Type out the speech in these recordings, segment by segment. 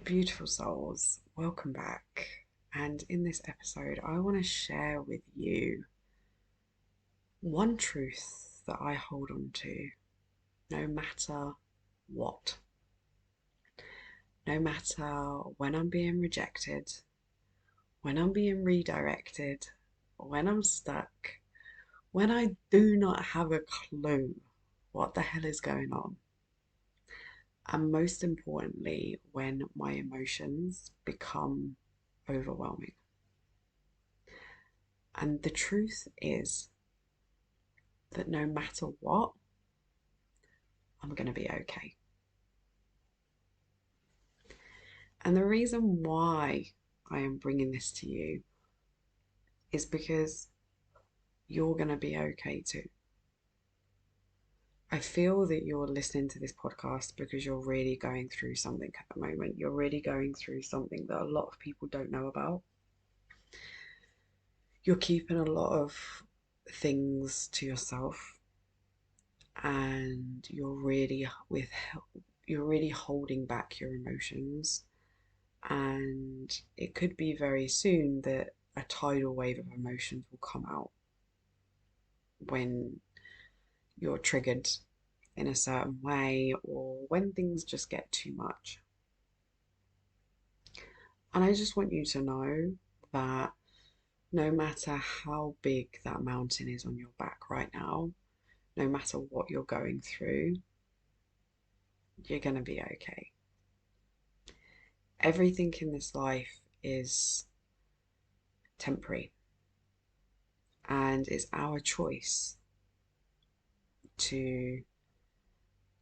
Beautiful souls, welcome back. And in this episode, I want to share with you one truth that I hold on to no matter what. No matter when I'm being rejected, when I'm being redirected, when I'm stuck, when I do not have a clue what the hell is going on, and most importantly, when my emotions become overwhelming. And the truth is that no matter what, I'm going to be okay. And the reason why I am bringing this to you is because you're going to be okay too. I feel that you're listening to this podcast because you're really going through something at the moment. You're really going through something that a lot of people don't know about. You're keeping a lot of things to yourself and you're really holding back your emotions, and it could be very soon that a tidal wave of emotions will come out when you're triggered in a certain way or when things just get too much. And I just want you to know that no matter how big that mountain is on your back right now, no matter what you're going through, you're going to be okay. Everything in this life is temporary, and it's our choice to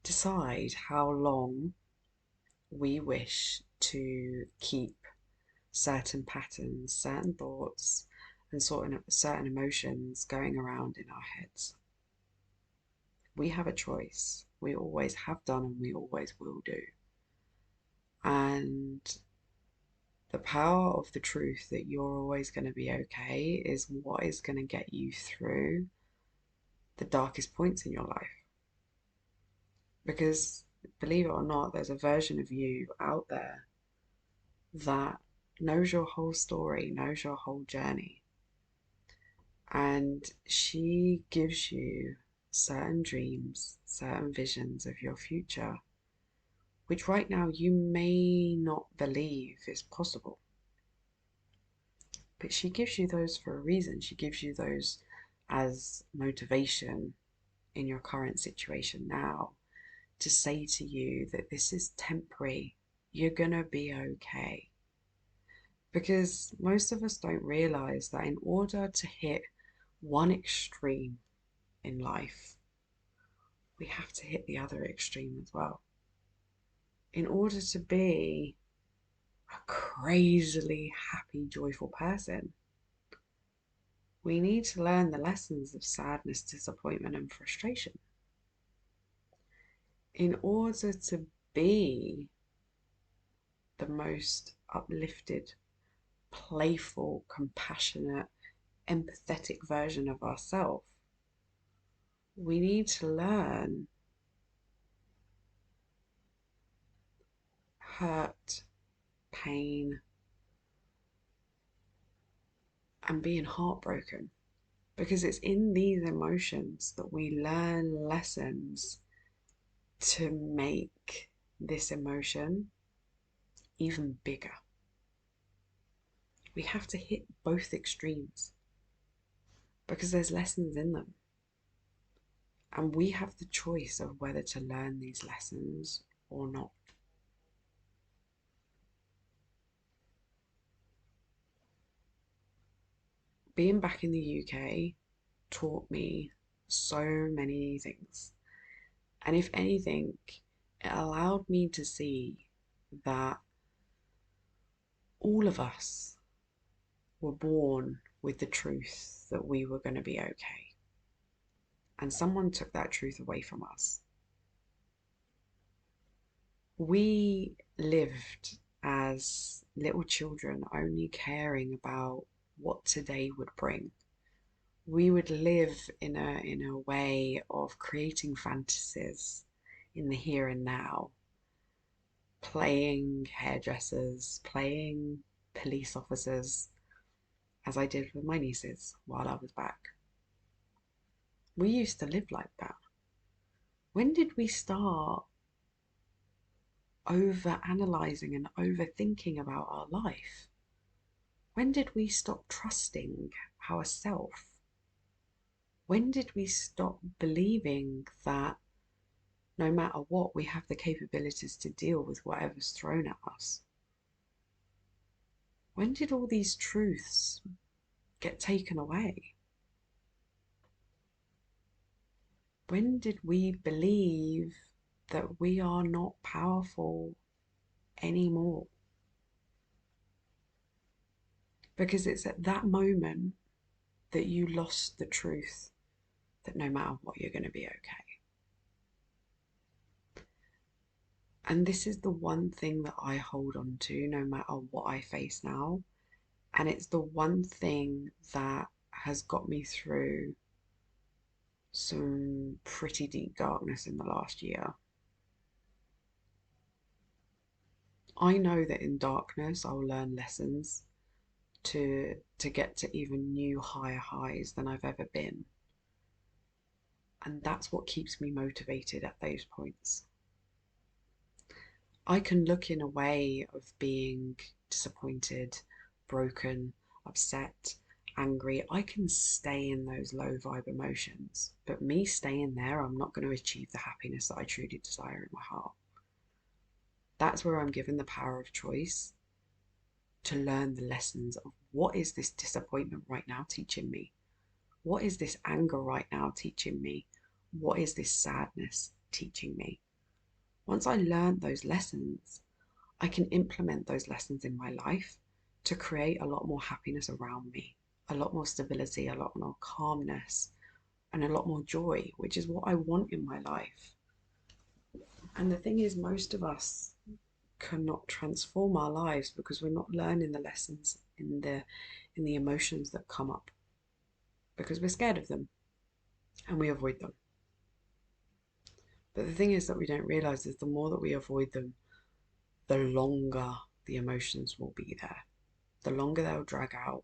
decide how long we wish to keep certain patterns, certain thoughts, and certain emotions going around in our heads. We have a choice. We always have done and we always will do. And the power of the truth that you're always going to be okay is what is going to get you through the darkest points in your life. Because believe it or not, there's a version of you out there that knows your whole story, knows your whole journey. And she gives you certain dreams, certain visions of your future, which right now you may not believe is possible. But she gives you those for a reason. She gives you those as motivation in your current situation now to say to you that this is temporary. You're going to be okay. Because most of us don't realize that in order to hit one extreme in life, we have to hit the other extreme as well. In order to be a crazily happy, joyful person, we need to learn the lessons of sadness, disappointment, and frustration. In order to be the most uplifted, playful, compassionate, empathetic version of ourselves, we need to learn hurt, pain, and being heartbroken. Because it's in these emotions that we learn lessons to make this emotion even bigger. We have to hit both extremes because there's lessons in them. And we have the choice of whether to learn these lessons or not. Being back in the UK taught me so many things. And if anything, it allowed me to see that all of us were born with the truth that we were going to be okay. And someone took that truth away from us. We lived as little children only caring about what today would bring. We would live in a way of creating fantasies in the here and now, playing hairdressers, playing police officers, as I did with my nieces while I was back. We used to live like that. When did we start over analyzing and overthinking about our life? When did we stop trusting ourselves? When did we stop believing that no matter what, we have the capabilities to deal with whatever's thrown at us? When did all these truths get taken away? When did we believe that we are not powerful anymore? Because it's at that moment that you lost the truth that no matter what, you're going to be okay. And this is the one thing that I hold on to no matter what I face now. And it's the one thing that has got me through some pretty deep darkness in the last year. I know that in darkness I'll learn lessons to get to even new higher highs than I've ever been. And that's what keeps me motivated at those points. I can look in a way of being disappointed, broken, upset, angry. I can stay in those low vibe emotions, but me staying there, I'm not going to achieve the happiness that I truly desire in my heart. That's where I'm given the power of choice to learn the lessons of what is this disappointment right now teaching me? What is this anger right now teaching me? What is this sadness teaching me? Once I learn those lessons, I can implement those lessons in my life to create a lot more happiness around me, a lot more stability, a lot more calmness, and a lot more joy, which is what I want in my life. And the thing is, most of us cannot transform our lives because we're not learning the lessons in the emotions that come up, because we're scared of them and we avoid them. But the thing is that we don't realize is the more that we avoid them, the longer the emotions will be there, the longer they'll drag out,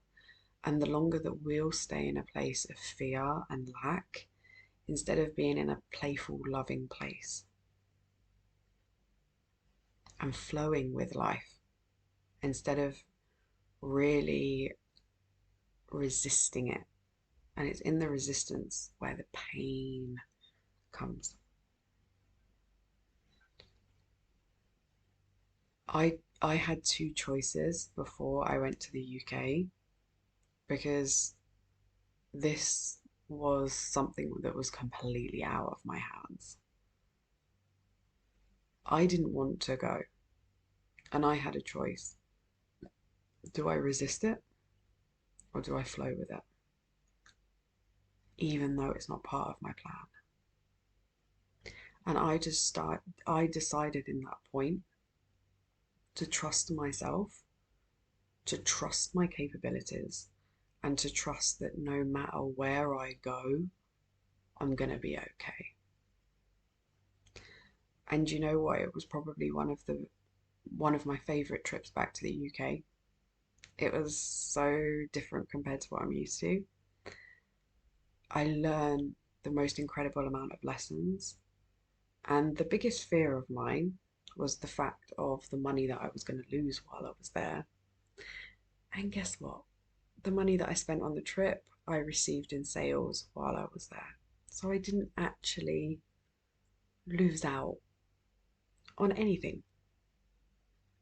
and the longer that we'll stay in a place of fear and lack instead of being in a playful, loving place and flowing with life instead of really resisting it. And it's in the resistance where the pain comes. I had two choices before I went to the UK because this was something that was completely out of my hands. I didn't want to go, and I had a choice. Do I resist it or do I flow with it? Even though it's not part of my plan. And I decided in that point to trust myself, to trust my capabilities, and to trust that no matter where I go, I'm going to be okay. And you know what? It was probably one of my favorite trips back to the UK. It was so different compared to what I'm used to. I learned the most incredible amount of lessons. And the biggest fear of mine was the fact of the money that I was going to lose while I was there. And guess what? The money that I spent on the trip, I received in sales while I was there. So I didn't actually lose out on anything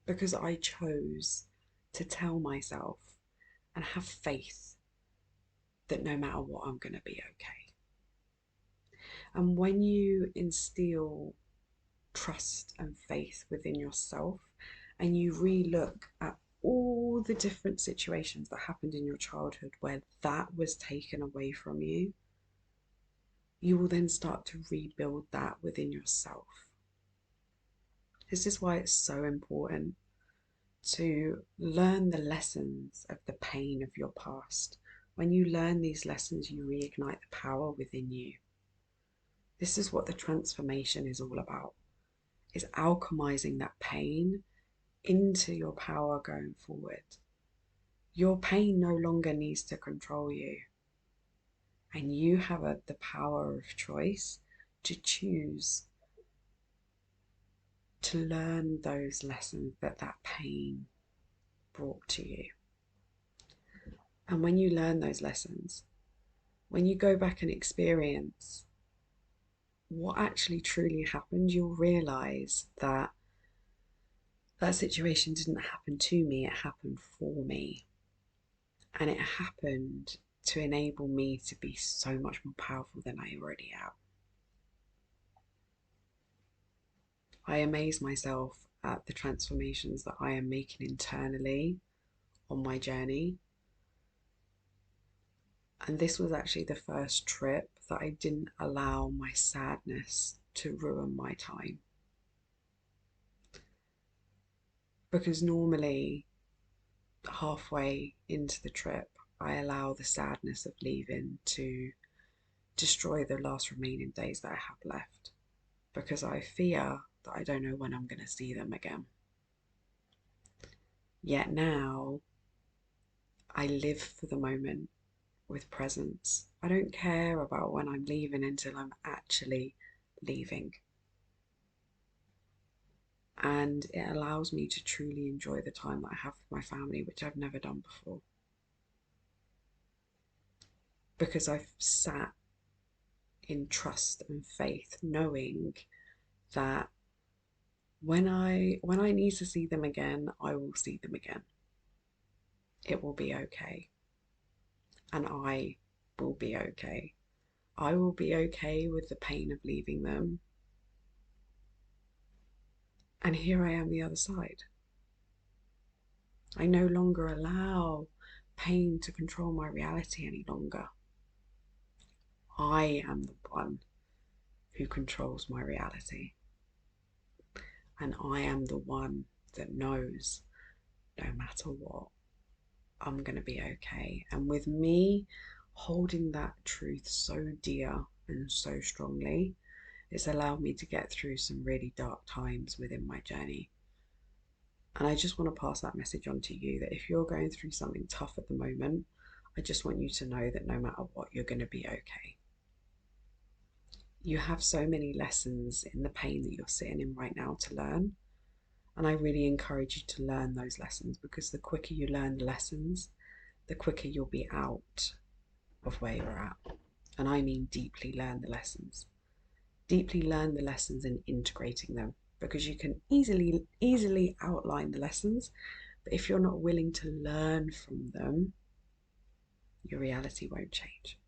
because I chose to tell myself and have faith that no matter what, I'm going to be okay. And when you instill trust and faith within yourself and you re-look at all the different situations that happened in your childhood where that was taken away from you, you will then start to rebuild that within yourself. This is why it's so important to learn the lessons of the pain of your past. When you learn these lessons, you reignite the power within you. This is what the transformation is all about. is alchemizing that pain into your power going forward. Your pain no longer needs to control you, and you have the power of choice to choose to learn those lessons that that pain brought to you. And when you learn those lessons, when you go back and experience what actually truly happened, you'll realize that that situation didn't happen to me, it happened for me. And it happened to enable me to be so much more powerful than I already am. I amaze myself at the transformations that I am making internally on my journey. And this was actually the first trip that I didn't allow my sadness to ruin my time. Because normally, halfway into the trip, I allow the sadness of leaving to destroy the last remaining days that I have left. Because I fear that I don't know when I'm going to see them again. Yet now, I live for the moment with presence. I don't care about when I'm leaving until I'm actually leaving. And it allows me to truly enjoy the time that I have with my family, which I've never done before. Because I've sat in trust and faith, knowing that when I need to see them again, I will see them again. It will be okay. And I will be okay. I will be okay with the pain of leaving them. And here I am the other side. I no longer allow pain to control my reality any longer. I am the one who controls my reality. And I am the one that knows no matter what, I'm going to be okay. And with me holding that truth so dear and so strongly, it's allowed me to get through some really dark times within my journey. And I just want to pass that message on to you that if you're going through something tough at the moment, I just want you to know that no matter what, you're going to be okay. You have so many lessons in the pain that you're sitting in right now to learn. And I really encourage you to learn those lessons, because the quicker you learn the lessons, the quicker you'll be out of where you're at. And I mean deeply learn the lessons. Deeply learn the lessons and integrating them, because you can easily outline the lessons, but if you're not willing to learn from them, your reality won't change.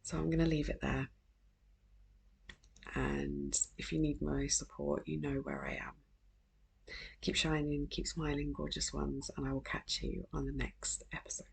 So I'm going to leave it there. And if you need my support, you know where I am. Keep shining, keep smiling, gorgeous ones, and I will catch you on the next episode.